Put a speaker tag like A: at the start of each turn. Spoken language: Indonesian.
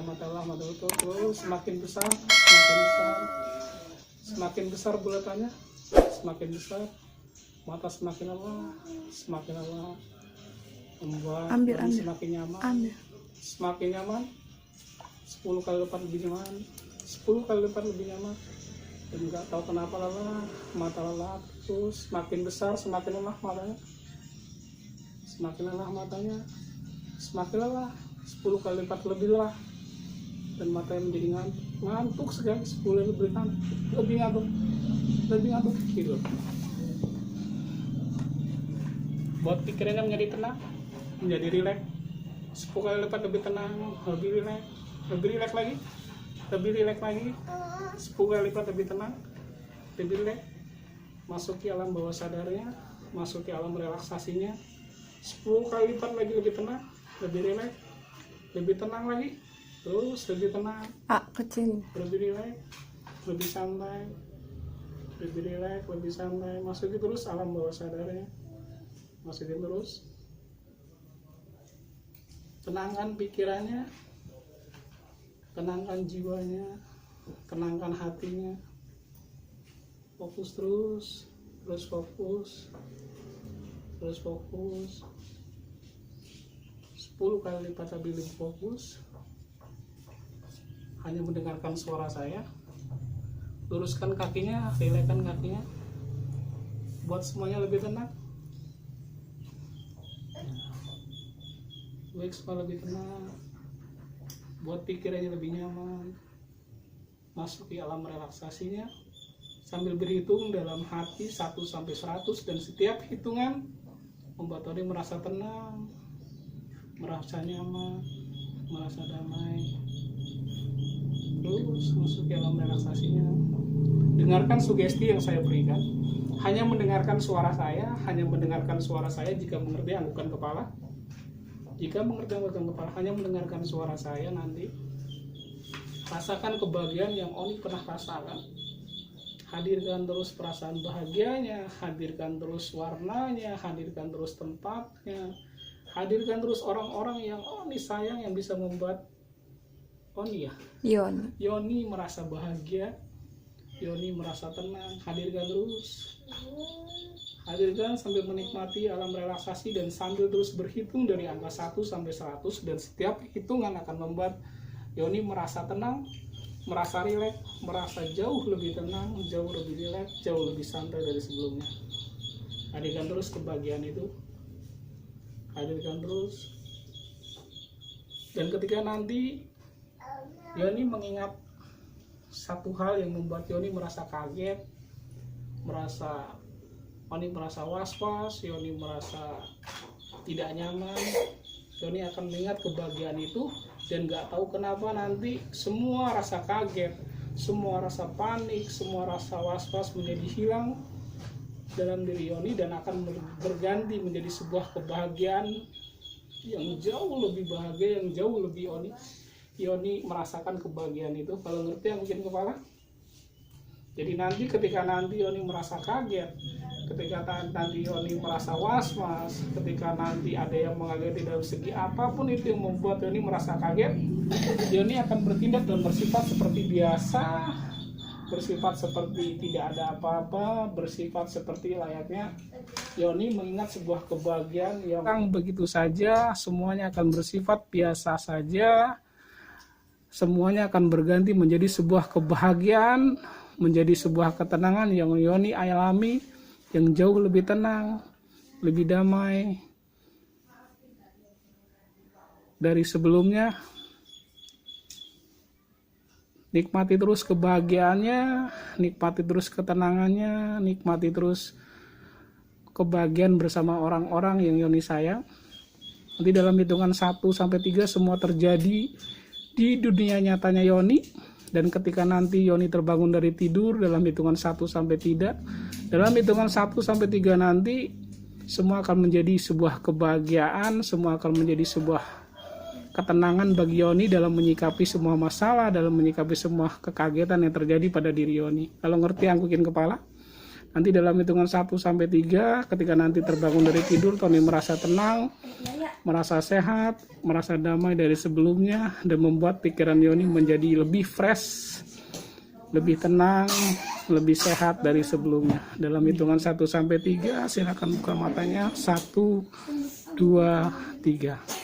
A: mata itu terus semakin besar, semakin besar bulatannya, semakin besar, mata semakin lama, membuat semakin nyaman, semakin nyaman, 10 kali lipat lebih nyaman, 10 kali lipat lebih nyaman. Dan nggak tahu kenapa mata lelah, terus semakin besar semakin lelah matanya, semakin lelah, 10 kali lipat lebih lelah, dan matanya menjadi ngantuk sekali, 10 lebih ngantuk gitu. Buat pikirannya menjadi tenang, menjadi rileks, 10 kali lipat lebih tenang, lebih rileks lagi, 10 kali lipat lebih tenang, lebih rileks. Masuki alam bawah sadarnya, masuki alam relaksasinya, 10 kali lipat lagi lebih tenang, lebih rileks, lebih tenang lagi, terus lebih tenang, lebih rileks, lebih santai, lebih rileks, lebih santai. Masuki terus alam bawah sadarnya, masukin terus, tenangkan pikirannya, tenangkan jiwanya, tenangkan hatinya, fokus terus fokus, 10 kali lipat lebih fokus, hanya mendengarkan suara saya. Luruskan kakinya, rilekskan kakinya, buat semuanya lebih tenang, semua lebih tenang, buat pikirannya lebih nyaman. Masuki alam relaksasinya sambil berhitung dalam hati 1-100, dan setiap hitungan membuat Tony merasa tenang, merasa nyaman, merasa damai. Terus masuki alam relaksasinya, dengarkan sugesti yang saya berikan. Hanya mendengarkan suara saya, jika mengerti anggukan kepala. Jika mengerti anggukan kepala, hanya mendengarkan suara saya nanti. Rasakan kebahagiaan yang Oni pernah rasakan. Hadirkan terus perasaan bahagianya, hadirkan terus warnanya, hadirkan terus tempatnya, hadirkan terus orang-orang yang Oni sayang, yang bisa membuat Oni Yoni merasa bahagia, Yoni merasa tenang. Hadirkan terus, hadirkan sambil menikmati alam relaksasi, dan sambil terus berhitung dari angka 1-100, dan setiap hitungan akan membuat Yoni merasa tenang, merasa rileks, merasa jauh lebih tenang, jauh lebih rileks, jauh lebih santai dari sebelumnya. Hadirkan terus kebahagiaan itu, hadirkan terus. Dan ketika nanti Yoni mengingat satu hal yang membuat Yoni merasa kaget, Yoni merasa was-was, Yoni merasa tidak nyaman, Yoni akan mengingat kebahagiaan itu. Dan gak tahu kenapa nanti semua rasa kaget, semua rasa panik, semua rasa was-was menjadi hilang dalam diri Yoni, dan akan berganti menjadi sebuah kebahagiaan yang jauh lebih bahagia, yang jauh lebih Yoni merasakan kebahagiaan itu. Kalau ngerti yang mungkin kepala. Jadi nanti ketika nanti Yoni merasa kaget, ketika nanti Yoni merasa was-was, ketika nanti ada yang mengageti dalam segi apapun itu yang membuat Yoni merasa kaget, Yoni akan bertindak dan bersifat seperti biasa, bersifat seperti tidak ada apa-apa, bersifat seperti layaknya Yoni mengingat sebuah kebahagiaan yang begitu saja. Semuanya akan bersifat biasa saja, semuanya akan berganti menjadi sebuah kebahagiaan, menjadi sebuah ketenangan yang Yoni alami, yang jauh lebih tenang, lebih damai dari sebelumnya. Nikmati terus kebahagiaannya, nikmati terus ketenangannya, nikmati terus kebahagiaan bersama orang-orang yang Yoni sayang. Nanti dalam hitungan 1-3 semua terjadi di dunia nyatanya Yoni. Dan ketika nanti Yoni terbangun dari tidur dalam hitungan 1-3, dalam hitungan 1-3 nanti semua akan menjadi sebuah kebahagiaan, semua akan menjadi sebuah ketenangan bagi Yoni dalam menyikapi semua masalah, dalam menyikapi semua kekagetan yang terjadi pada diri Yoni. Kalau ngerti angkukin kepala. Nanti dalam hitungan 1 sampai 3, ketika nanti terbangun dari tidur, Tony merasa tenang, merasa sehat, merasa damai dari sebelumnya, dan membuat pikiran Yoni menjadi lebih fresh, lebih tenang, lebih sehat dari sebelumnya. Dalam hitungan 1 sampai 3, silakan buka matanya. 1, 2, 3.